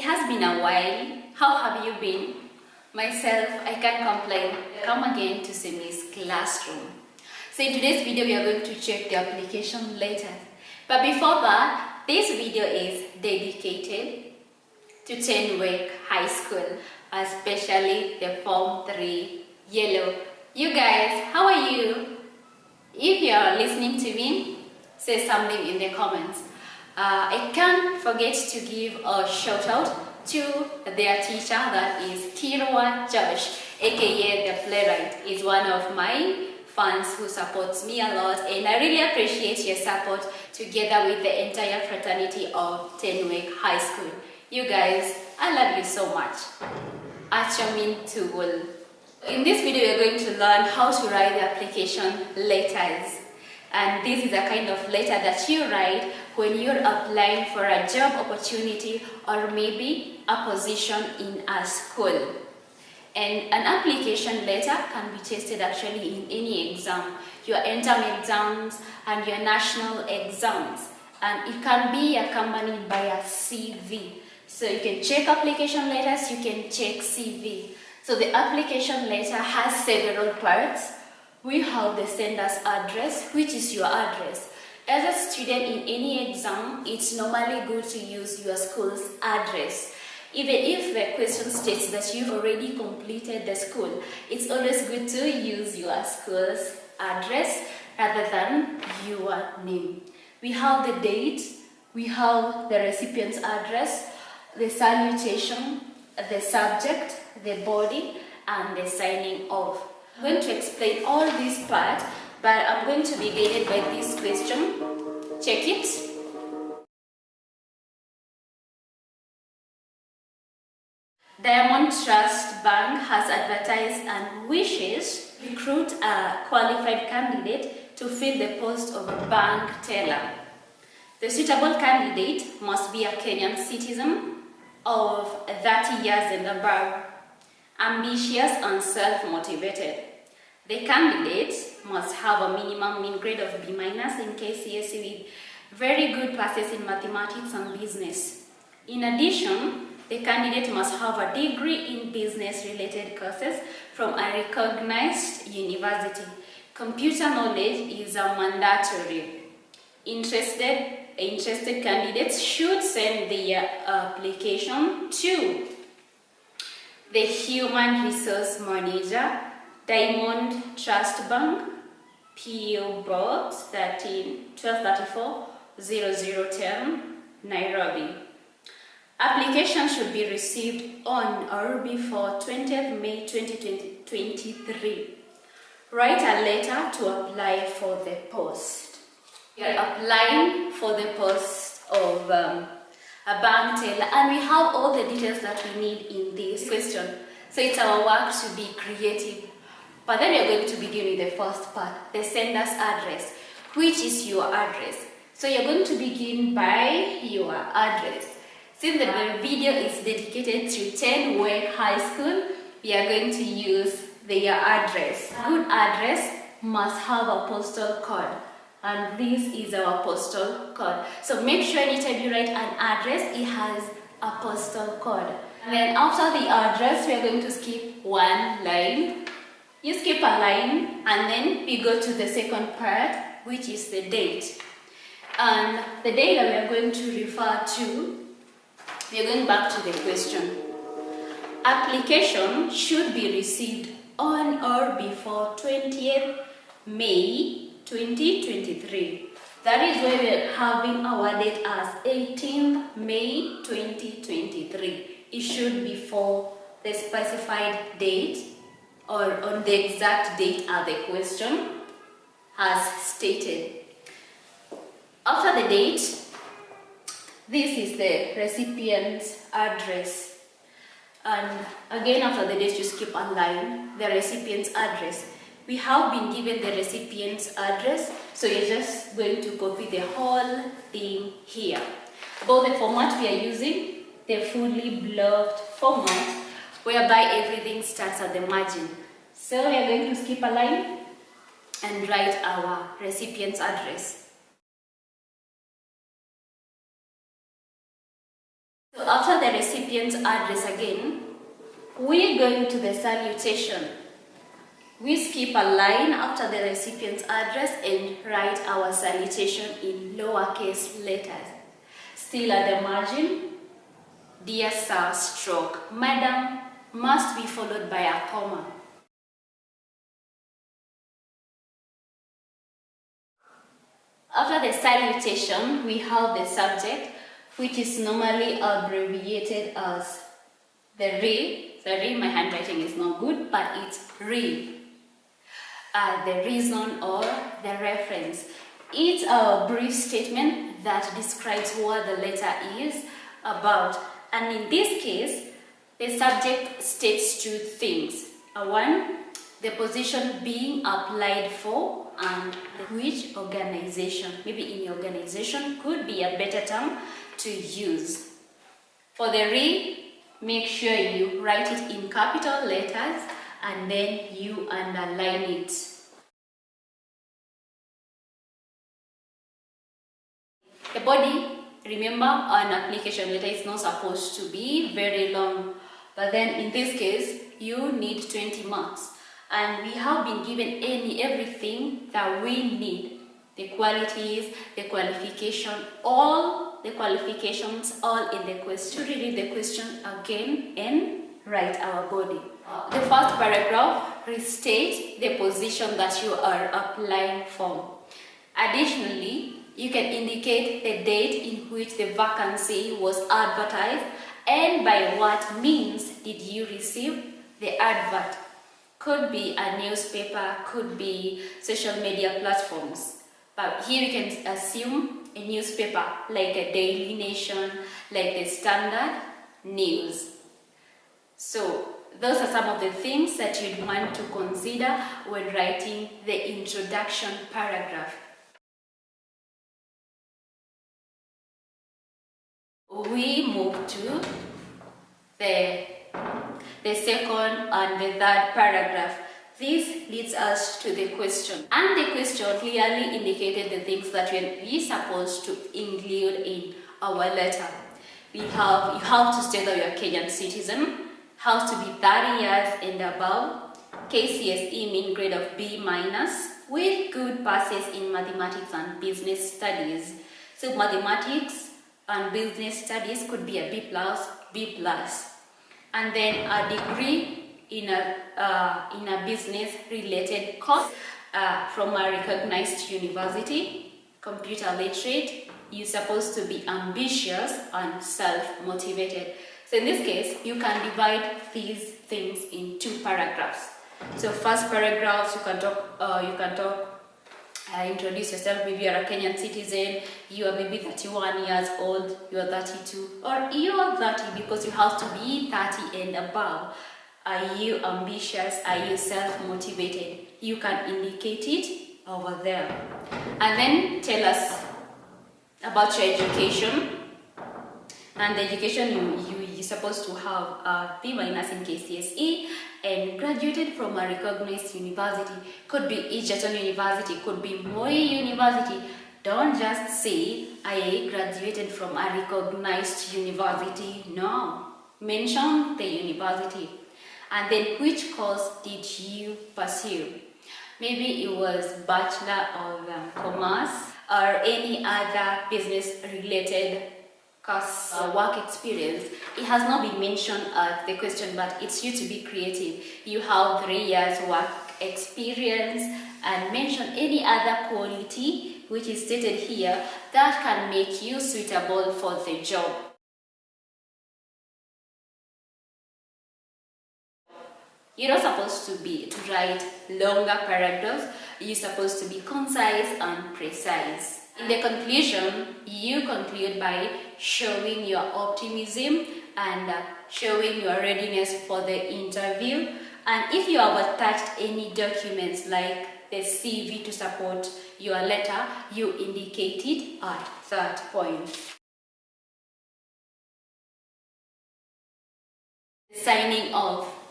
has been a while. How have you been? Myself, I can't complain. Come again to Semi's classroom. So in today's video, we are going to check the application letters. But before that, this video is dedicated to 10 Week High School, especially the Form 3 Yellow. You guys, how are you? If you are listening to me, say something in the comments. I can't forget to give a shout out to their teacher, that is Kirwa Josh, aka the playwright. Is one of my fans who supports me a lot, and I really appreciate your support together with the entire fraternity of 10 Week High School. You guys, I love you so much. Achamin Tugul. In this video, we are going to learn how to write the application letters. And this is a kind of letter that you write when you're applying for a job opportunity or maybe a position in a school. And an application letter can be tested actually in any exam, your interim exams and your national exams. And it can be accompanied by a CV. So you can check application letters, you can check CV. So the application letter has several parts. We have the sender's address, which is your address. As a student in any exam, it's normally good to use your school's address. Even if the question states that you've already completed the school, it's always good to use your school's address rather than your name. We have the date, we have the recipient's address, the salutation, the subject, the body, and the signing off. I'm going to explain all these parts, but I'm going to be guided by this question. Check it. Diamond Trust Bank has advertised and wishes to recruit a qualified candidate to fill the post of a bank teller. The suitable candidate must be a Kenyan citizen of 30 years and above, ambitious and self-motivated. The candidate must have a minimum mean grade of B- in KCSE with very good passes in mathematics and business. In addition, the candidate must have a degree in business-related courses from a recognized university. Computer knowledge is a mandatory. Interested candidates should send their application to the Human Resource Manager, Diamond Trust Bank, PO Box 1234 0010, Nairobi. Application should be received on or before 20th May 2023. Write a letter to apply for the post. You are applying for the post of a bank teller, and we have all the details that we need in this question. So it's our work to be creative. But then we're going to begin with the first part, the sender's address, which is your address. So you're going to begin by your address. Since the video is dedicated to 10 Week High School, we are going to use their address. A good address must have a postal code, and this is our postal code. So make sure anytime you write an address, it has a postal code. And then after the address, we are going to skip one line. You skip a line, and then we go to the second part, which is the date. And the date that we are going to refer to, we are going back to the question. Application should be received on or before 20th May 2023. That is why we are having our date as 18th May 2023. It should be for the specified date or on the exact date as the question has stated. After the date, this is the recipient's address. And again, after the date, you skip a line, the recipient's address. We have been given the recipient's address, so you're just going to copy the whole thing here. About the format we are using, the fully blocked format, whereby everything starts at the margin. So we are going to skip a line and write our recipient's address. So after the recipient's address again, we're going to the salutation. We skip a line after the recipient's address and write our salutation in lowercase letters. Still at the margin, dear sir stroke madam must be followed by a comma. After the salutation, we have the subject, which is normally abbreviated as the re. Sorry, my handwriting is not good, but it's re. The reason or the reference. It's a brief statement that describes what the letter is about. And in this case, the subject states two things. One, the position being applied for and which organization. Maybe in your organization could be a better term to use. For the re, make sure you write it in capital letters and then you underline it. The body, remember, an application letter is not supposed to be very long, but then in this case you need 20 marks, and we have been given everything that we need: the qualities, the qualification, all the qualifications, all in the question. To read the question again and write our body. The first paragraph restates the position that you are applying for. Additionally, you can indicate the date in which the vacancy was advertised and by what means did you receive the advert. Could be a newspaper, could be social media platforms. But here you can assume a newspaper like a Daily Nation, like the Standard News. So those are some of the things that you'd want to consider when writing the introduction paragraph. We move to the second and the third paragraph. This leads us to the question. And the question clearly indicated the things that we're supposed to include in our letter. You have to state that you're a Kenyan citizen, have to be 30 years and above, KCSE mean grade of B- with good passes in mathematics and business studies. So mathematics and business studies could be a B+, B+, and then a degree in a business related course from a recognized university, computer literate. You're supposed to be ambitious and self-motivated. So in this case, you can divide these things in two paragraphs. So first paragraph, you can talk. Introduce yourself. Maybe you're a Kenyan citizen, you are maybe 31 years old, you are 32, or you are 30 because you have to be 30 and above. Are you ambitious? Are you self-motivated? You can indicate it over there. And then tell us about your education. And the education you're supposed to have a B- in KCSE and graduated from a recognized university. Could be Egerton University, could be Moi University. Don't just say, I graduated from a recognized university. No. Mention the university. And then which course did you pursue? Maybe it was Bachelor of Commerce or any other business related course work experience. It has not been mentioned at the question, but it's you to be creative. You have 3 years work experience and mention any other quality which is stated here that can make you suitable for the job. You're not supposed to write longer paragraphs. You're supposed to be concise and precise. In the conclusion, you conclude by showing your optimism and showing your readiness for the interview. And if you have attached any documents like the CV to support your letter, you indicate it at that point. Signing off.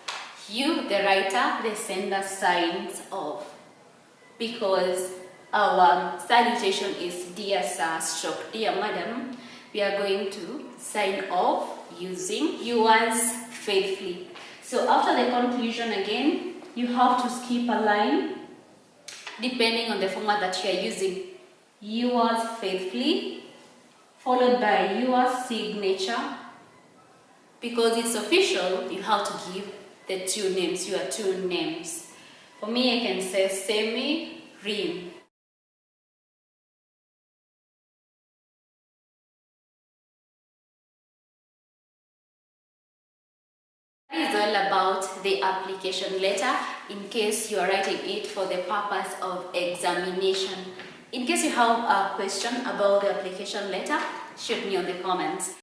You, the writer, the sender signs off, because our salutation is dear sir, dear madam. We are going to sign off using yours faithfully. So after the conclusion again, you have to skip a line depending on the format that you are using. Yours faithfully, followed by your signature. Because it's official, you have to give the two names, your two names. For me, I can say Semi Rim. That is all about the application letter in case you are writing it for the purpose of examination. In case you have a question about the application letter, shoot me on the comments.